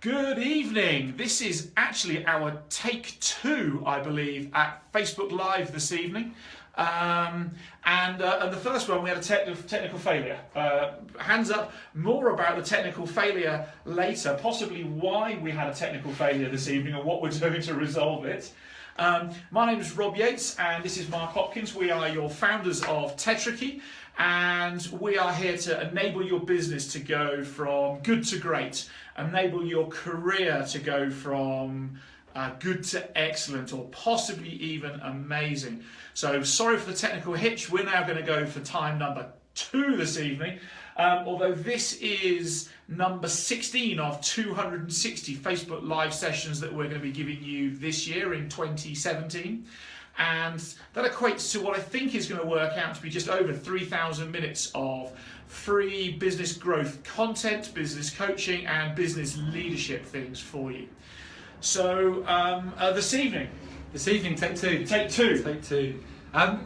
Good evening. This is actually our take 2, I believe, at Facebook Live this evening. And the first one, we had a technical failure. Hands up, more about the technical failure later, possibly why we had a technical failure this evening and what we're doing to resolve it. My name is Rob Yates and this is Mark Hopkins. We are your founders of TetraKey, and we are here to enable your business to go from good to great, enable your career to go from good to excellent, or possibly even amazing. So sorry for the technical hitch. We're now going to go for time number 2 this evening, although this is number 16 of 260 Facebook Live sessions that we're going to be giving you this year in 2017. And that equates to what I think is going to work out to be just over 3,000 minutes of free business growth content, business coaching and business leadership things for you. So this evening, take two. Take two.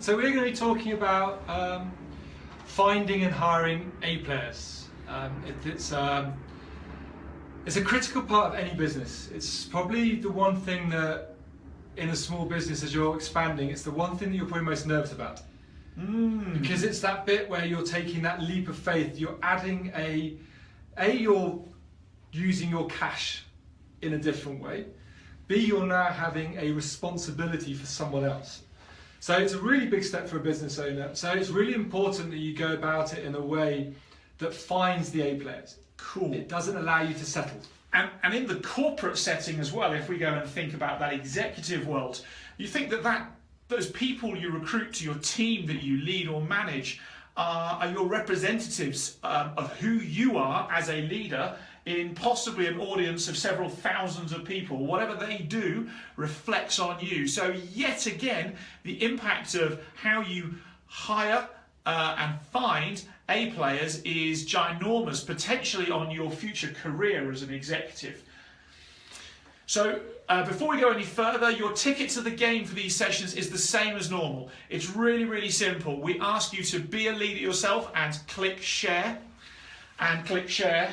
So we're going to be talking about finding and hiring A players. It's a critical part of any business. It's probably the one thing that in a small business, as you're expanding, it's the one thing that you're probably most nervous about. Because it's that bit where you're taking that leap of faith. You're adding you're using your cash in a different way. B, you're now having a responsibility for someone else. So it's a really big step for a business owner. So it's really important that you go about it in a way that finds the A players. Cool. It doesn't allow you to settle. And in the corporate setting as well, if we go and think about that executive world, you think that those people you recruit to your team that you lead or manage are your representatives of who you are as a leader in possibly an audience of several thousands of people. Whatever they do reflects on you. So yet again, the impact of how you hire and find A players is ginormous, potentially on your future career as an executive. So before we go any further, your ticket to the game for these sessions is the same as normal. It's really, really simple. We ask you to be a leader yourself and click share, and click share,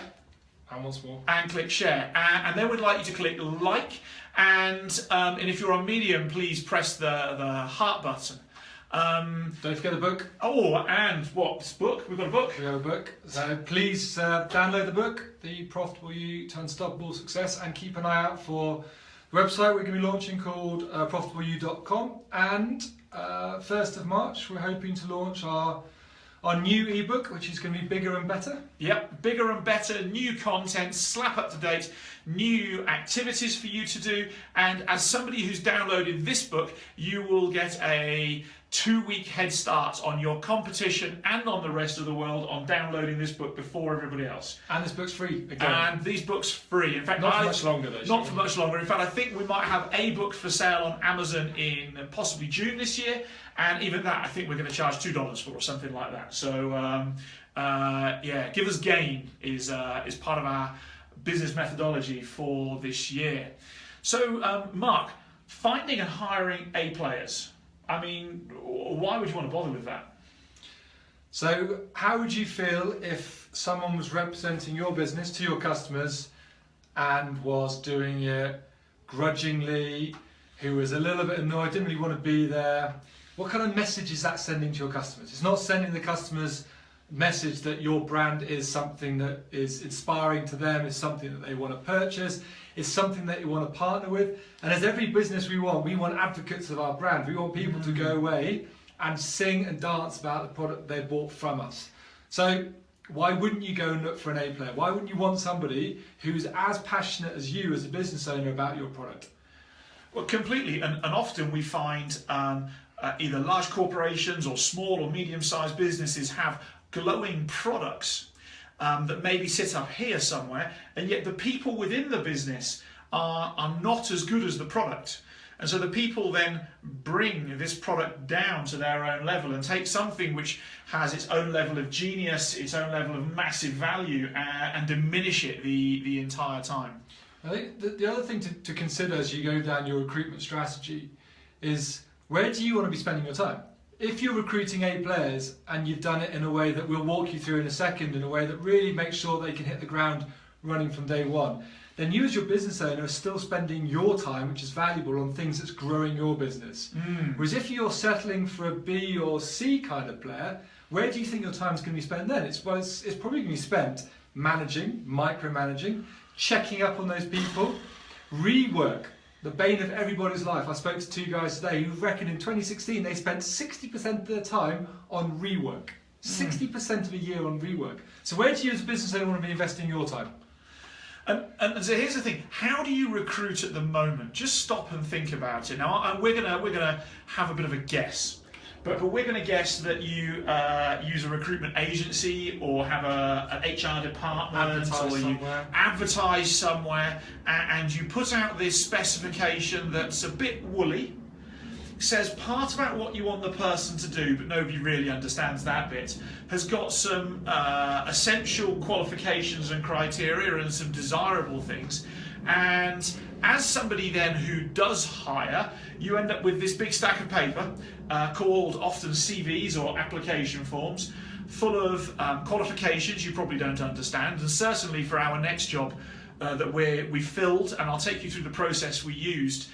and once more, and click share, and then we'd like you to click like, and if you're on Medium, please press the heart button. Don't forget the book. Oh, and what? This book? We've got a book. We have a book. So please download the book, The Profitable You to Unstoppable Success, and keep an eye out for the website we're going to be launching called profitableyou.com. And 1st of March, we're hoping to launch our new ebook, which is going to be bigger and better. Yep, bigger and better, new content, slap up to date, new activities for you to do. And as somebody who's downloaded this book, you will get a 2-week head start on your competition and on the rest of the world on downloading this book before everybody else. And this book's free again. And these books free. In fact, not for much longer though. Not for much longer. In fact, I think we might have a book for sale on Amazon in possibly June this year, and even that I think we're going to charge $2 for, or something like that. So yeah, give us gain is part of our business methodology for this year. So Mark, finding and hiring A players. I mean, why would you want to bother with that? So how would you feel if someone was representing your business to your customers and was doing it grudgingly, who was a little bit annoyed, didn't really want to be there? What kind of message is that sending to your customers? It's not sending the customers a message that your brand is something that is inspiring to them, is something that they want to purchase, is something that you want to partner with. And as every business we want advocates of our brand. We want people to go away and sing and dance about the product they bought from us. So why wouldn't you go and look for an A player? Why wouldn't you want somebody who's as passionate as you as a business owner about your product? Well, completely, and often we find either large corporations or small or medium-sized businesses have glowing products that maybe sit up here somewhere, and yet the people within the business are not as good as the product. And so the people then bring this product down to their own level and take something which has its own level of genius, its own level of massive value, and diminish it the entire time. I think the other thing to consider as you go down your recruitment strategy is, where do you want to be spending your time? If you're recruiting A players and you've done it in a way that we'll walk you through in a second, in a way that really makes sure they can hit the ground running from day one, then you as your business owner are still spending your time, which is valuable, on things that's growing your business. Whereas if you're settling for a B or C kind of player, where do you think your time's going to be spent then? It's probably going to be spent managing, micromanaging, checking up on those people, rework, the bane of everybody's life. I spoke to 2 guys today who reckon in 2016 they spent 60% of their time on rework. 60% of a year on rework. So where do you as a business owner want to be investing your time? And so here's the thing: how do you recruit at the moment? Just stop and think about it. Now, we're gonna have a bit of a guess, but we're gonna guess that you use a recruitment agency or have an HR department, or you advertise somewhere, and you put out this specification that's a bit woolly. Says part about what you want the person to do, but nobody really understands that bit, has got some essential qualifications and criteria and some desirable things. And as somebody then who does hire, you end up with this big stack of paper called often CVs or application forms, full of qualifications you probably don't understand. And certainly for our next job that we filled, and I'll take you through the process we used,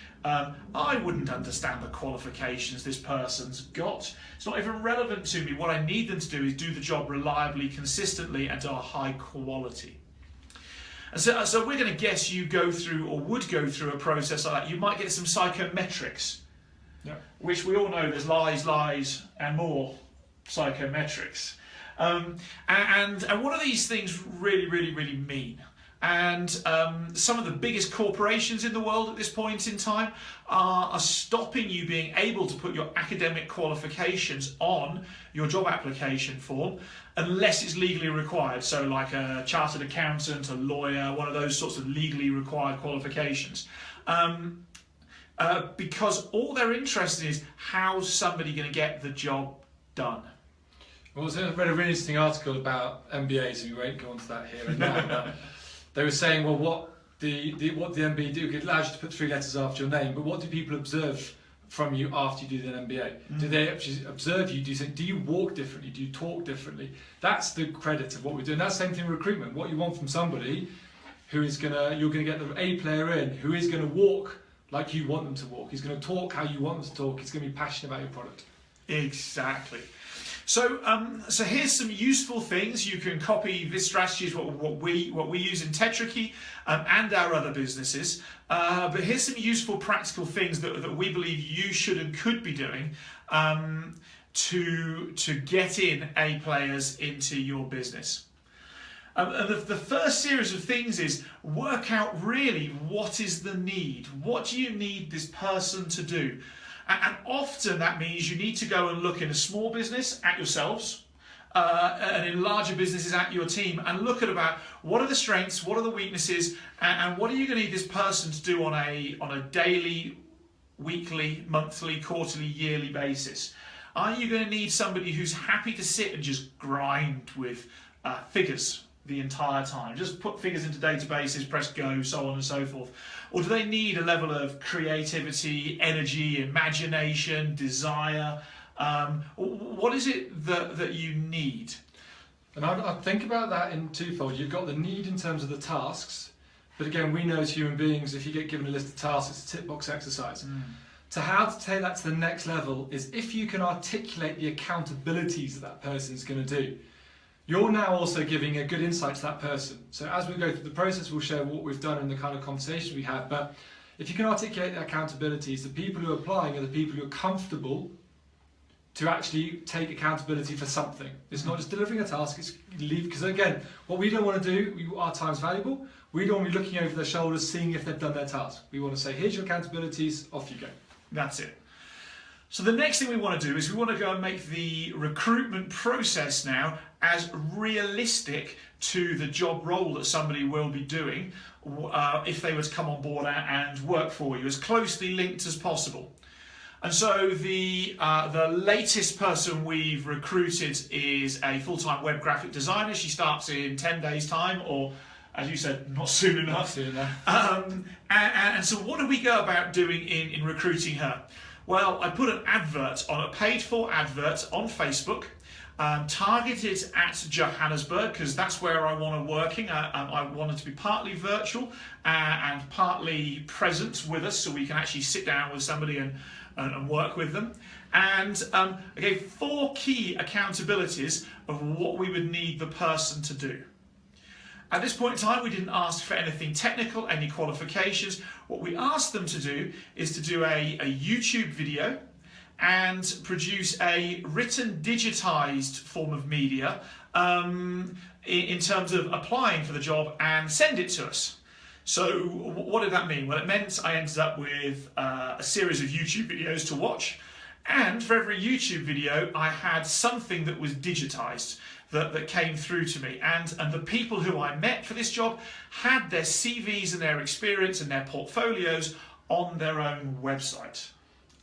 I wouldn't understand the qualifications this person's got. It's not even relevant to me. What I need them to do is do the job reliably, consistently, and to a high quality. And so we're going to guess you go through, or would go through, a process like that. You might get some psychometrics, which we all know there's lies, and more psychometrics. And what do these things really mean? And some of the biggest corporations in the world at this point in time are stopping you being able to put your academic qualifications on your job application form unless it's legally required. So like a chartered accountant, a lawyer, one of those sorts of legally required qualifications. Because all they're interested in is how's somebody going to get the job done. Well, I read a really interesting article about MBAs, and we won't go on to that here and now. They were saying, well, what the MBA do, it allows you to put 3 letters after your name, but what do people observe from you after you do the MBA? Do they actually observe you? Do you walk differently? Do you talk differently? That's the credit of what we're doing. That's the same thing with recruitment. What you want from somebody who is you're gonna get the A player in, who is gonna walk like you want them to walk. He's gonna talk how you want them to talk. He's gonna be passionate about your product. Exactly. So here's some useful things. You can copy this strategy, is what we use in TetraKey and our other businesses. But here's some useful practical things that we believe you should and could be doing to get in A players into your business. And the first series of things is work out really what is the need. What do you need this person to do? And often that means you need to go and look in a small business at yourselves, and in larger businesses at your team, and look at about what are the strengths, what are the weaknesses, and what are you going to need this person to do on a daily, weekly, monthly, quarterly, yearly basis. Are you going to need somebody who's happy to sit and just grind with figures the entire time? Just put figures into databases, press go, so on and so forth. Or do they need a level of creativity, energy, imagination, desire? What is it that you need? And I think about that in twofold. You've got the need in terms of the tasks, but again, we know as human beings, if you get given a list of tasks, it's a tick box exercise. So how to take that to the next level is if you can articulate the accountabilities that person's going to do. You're now also giving a good insight to that person. So as we go through the process, we'll share what we've done and the kind of conversations we have. But if you can articulate the accountabilities, the people who are applying are the people who are comfortable to actually take accountability for something. It's not just delivering a task, it's leave. Because again, what we don't want to do, our time's valuable. We don't want to be looking over their shoulders, seeing if they've done their task. We want to say, here's your accountabilities, off you go. That's it. So the next thing we want to do is we want to go and make the recruitment process now as realistic to the job role that somebody will be doing if they were to come on board and work for you, as closely linked as possible. And so the latest person we've recruited is a full-time web graphic designer. She starts in 10 days' time, or as you said, not soon enough. Not soon enough. And so what do we go about doing in recruiting her? Well, I put an advert on, a paid-for advert on Facebook, targeted at Johannesburg because that's where I want to working. I wanted to be partly virtual and partly present with us, so we can actually sit down with somebody and work with them. And I gave 4 key accountabilities of what we would need the person to do. At this point in time, we didn't ask for anything technical, any qualifications. What we asked them to do is to do a YouTube video and produce a written digitized form of media in terms of applying for the job and send it to us. So what did that mean? Well, it meant I ended up with a series of YouTube videos to watch, and for every YouTube video I had something that was digitized that came through to me, and the people who I met for this job had their CVs and their experience and their portfolios on their own website.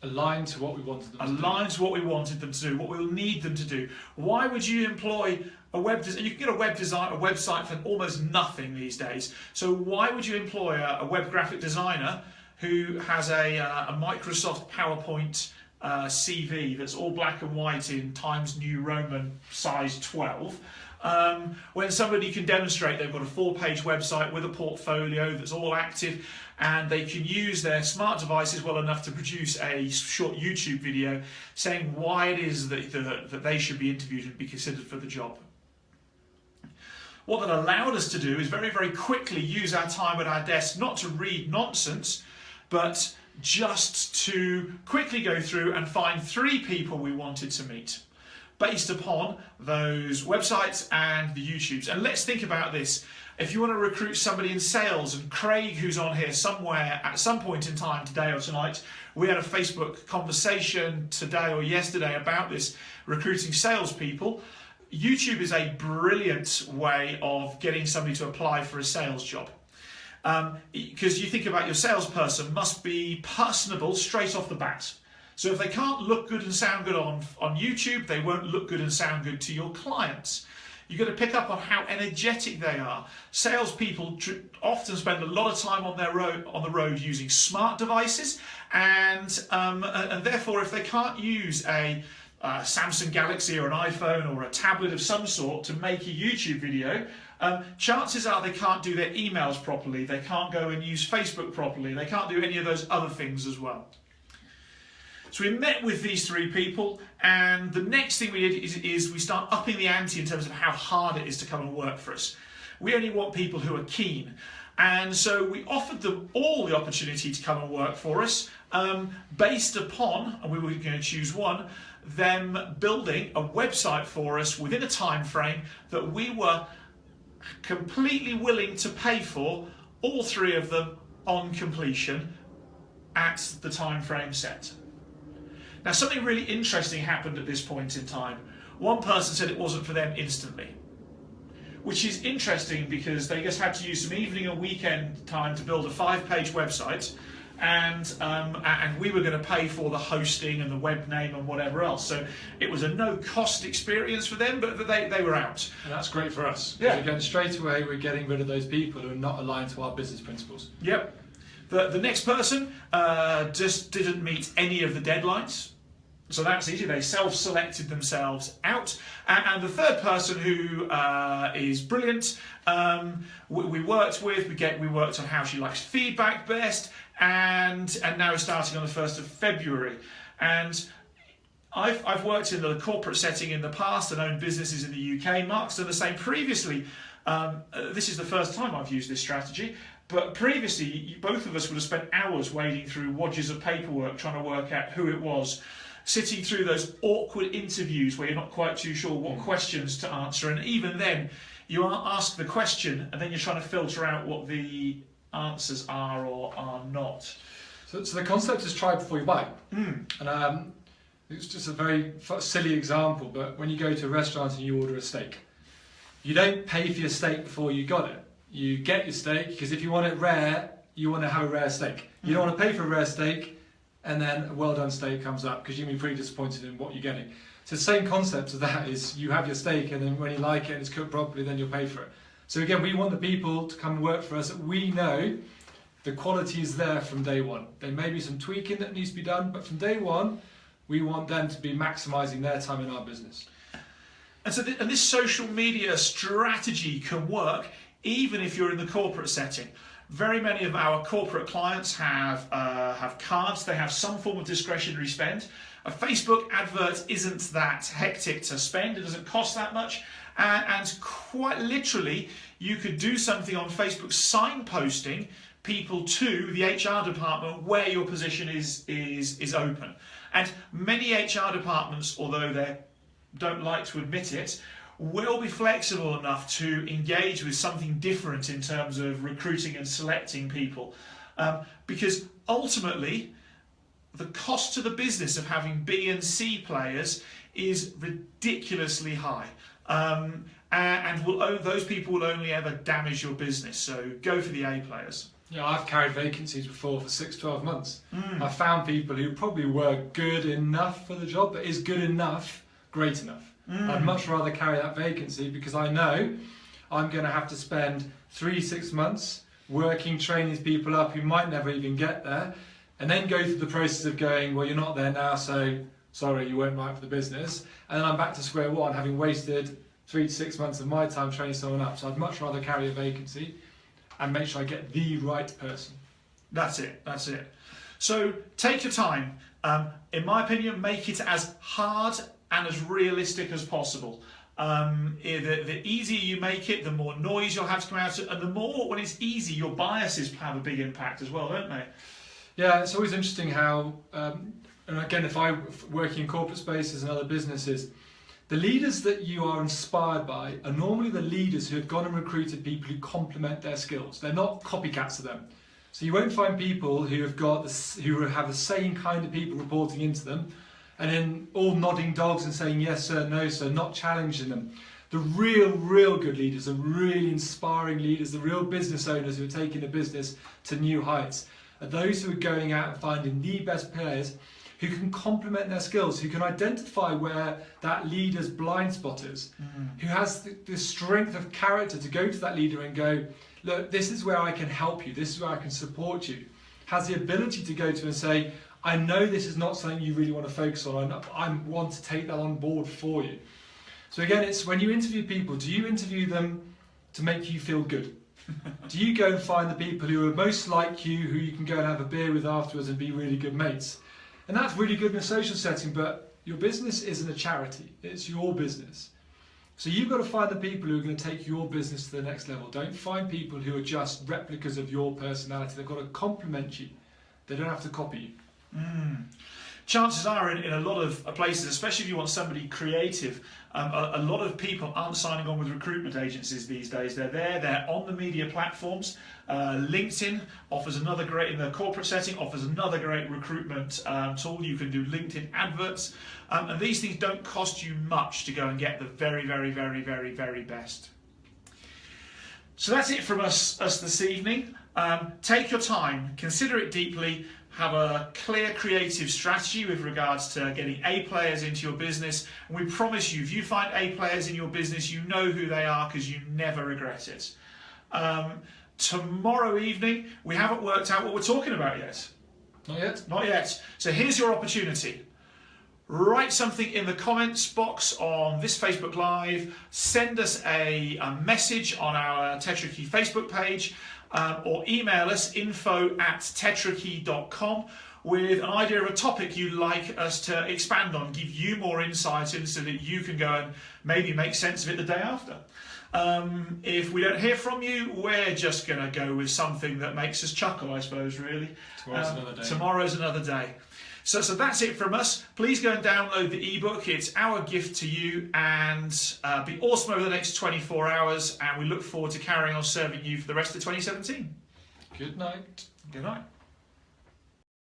Aligned to what we wanted them to do. Aligned to what we wanted them to do, what we'll need them to do. Why would you employ a web designer? You can get a website for almost nothing these days. So why would you employ a web graphic designer who has a Microsoft PowerPoint CV that's all black and white in Times New Roman size 12, when somebody can demonstrate they've got a 4-page website with a portfolio that's all active, and they can use their smart devices well enough to produce a short YouTube video saying why it is that they should be interviewed and be considered for the job. What that allowed us to do is very, very quickly use our time at our desk, not to read nonsense, but just to quickly go through and find 3 people we wanted to meet based upon those websites and the YouTubes. And let's think about this. If you want to recruit somebody in sales, and Craig, who's on here somewhere at some point in time today or tonight, we had a Facebook conversation today or yesterday about this, recruiting salespeople. YouTube is a brilliant way of getting somebody to apply for a sales job. Because you think about your salesperson must be personable straight off the bat. So if they can't look good and sound good on YouTube, they won't look good and sound good to your clients. You've got to pick up on how energetic they are. Salespeople often spend a lot of time on the road using smart devices, and therefore if they can't use a Samsung Galaxy or an iPhone or a tablet of some sort to make a YouTube video, chances are they can't do their emails properly, they can't go and use Facebook properly, they can't do any of those other things as well. So we met with these 3 people, and the next thing we did is we start upping the ante in terms of how hard it is to come and work for us. We only want people who are keen. And so we offered them all the opportunity to come and work for us, based upon, and we were going to choose one, them building a website for us within a time frame that we were completely willing to pay for, all 3 of them on completion at the time frame set. Now, something really interesting happened at this point in time. One person said it wasn't for them instantly, which is interesting because they just had to use some evening and weekend time to build a 5-page website, and we were going to pay for the hosting and the web name and whatever else. So it was a no-cost experience for them, but they were out. And that's great for us. Yeah. Again, straight away we're getting rid of those people who are not aligned to our business principles. Yep. The next person just didn't meet any of the deadlines. So that's easy, they self-selected themselves out. And the third person who is brilliant, we worked with, we worked on how she likes feedback best, and now starting on the 1st of February. And I've worked in the corporate setting in the past and owned businesses in the UK. Mark's done the same previously. This is the first time I've used this strategy, but previously both of us would have spent hours wading through wadges of paperwork trying to work out who it was, sitting through those awkward interviews where you're not quite too sure what questions to answer, and even then you ask the question and then you're trying to filter out what the answers are or are not. So the concept is try before you buy. And it's just a very silly example, but when you go to a restaurant and you order a steak, you don't pay for your steak before you got it. You get your steak because if you want it rare, you want to have a rare steak. You don't want to pay for a rare steak and then a well done steak comes up because you'll be pretty disappointed in what you're getting. So the same concept of that is you have your steak, and then when you like it and it's cooked properly, then you'll pay for it. So again, we want the people to come and work for us that we know the quality is there from day one. There may be some tweaking that needs to be done, but from day one, we want them to be maximising their time in our business. And so and this social media strategy can work even if you're in the corporate setting. Very many of our corporate clients have cards. They have some form of discretionary spend. A Facebook advert isn't that hectic to spend. It doesn't cost that much. And quite literally, you could do something on Facebook signposting people to the HR department where your position is open. And many HR departments, although they don't like to admit it, will be flexible enough to engage with something different in terms of recruiting and selecting people. Because ultimately, the cost to the business of having B and C players is ridiculously high. And those people will only ever damage your business. So go for the A players. Yeah, I've carried vacancies before for 6-12 months. I found people who probably were good enough for the job, but is good enough great enough? I'd much rather carry that vacancy because I know I'm going to have to spend 3-6 months working, training these people up who might never even get there, and then go through the process of going, well, you're not there now, so sorry, you weren't right for the business. And then I'm back to square one, having wasted 3 to 6 months of my time training someone up. So I'd much rather carry a vacancy and make sure I get the right person. That's it. So take your time. In my opinion, make it as hard and as realistic as possible. The easier you make it, the more noise you'll have to come out of, and the more, when it's easy, your biases have a big impact as well, don't they? Yeah, it's always interesting how, and again, if I'm working in corporate spaces and other businesses, the leaders that you are inspired by are normally the leaders who have gone and recruited people who complement their skills. They're not copycats of them. So you won't find people who have the same kind of people reporting into them, and then all nodding dogs and saying yes sir, no sir, not challenging them. The real good leaders, the really inspiring leaders, the real business owners who are taking the business to new heights are those who are going out and finding the best players who can complement their skills, who can identify where that leader's blind spot is, who has the strength of character to go to that leader and go, look, this is where I can help you, this is where I can support you, has the ability to go to and say, I know this is not something you really want to focus on, I want to take that on board for you. So again, it's when you interview people, do you interview them to make you feel good? Do you go and find the people who are most like you, who you can go and have a beer with afterwards and be really good mates? And that's really good in a social setting, but your business isn't a charity, it's your business. So you've got to find the people who are going to take your business to the next level. Don't find people who are just replicas of your personality. They've got to complement you. They don't have to copy you. Chances are in a lot of places, especially if you want somebody creative, a lot of people aren't signing on with recruitment agencies these days. They're on the media platforms. LinkedIn offers another great, in the corporate setting, offers another great recruitment tool. You can do LinkedIn adverts, and these things don't cost you much to go and get the very best. So that's it from us this evening. Take your time, consider it deeply, have a clear creative strategy with regards to getting A players into your business, and we promise you, if you find A players in your business, you know who they are because you never regret it. Tomorrow evening, we haven't worked out what we're talking about yet. Not yet. So here's your opportunity. Write something in the comments box on this Facebook Live, send us a message on our TetraKey Facebook page, or email us info@tetrakey.com with an idea of a topic you'd like us to expand on, give you more insight in so that you can go and maybe make sense of it the day after. If we don't hear from you, we're just going to go with something that makes us chuckle, I suppose, really. Tomorrow's another day. Tomorrow's another day. So that's it from us. Please go and download the ebook. It's our gift to you, and be awesome over the next 24 hours. And we look forward to carrying on serving you for the rest of 2017. Good night. Good night.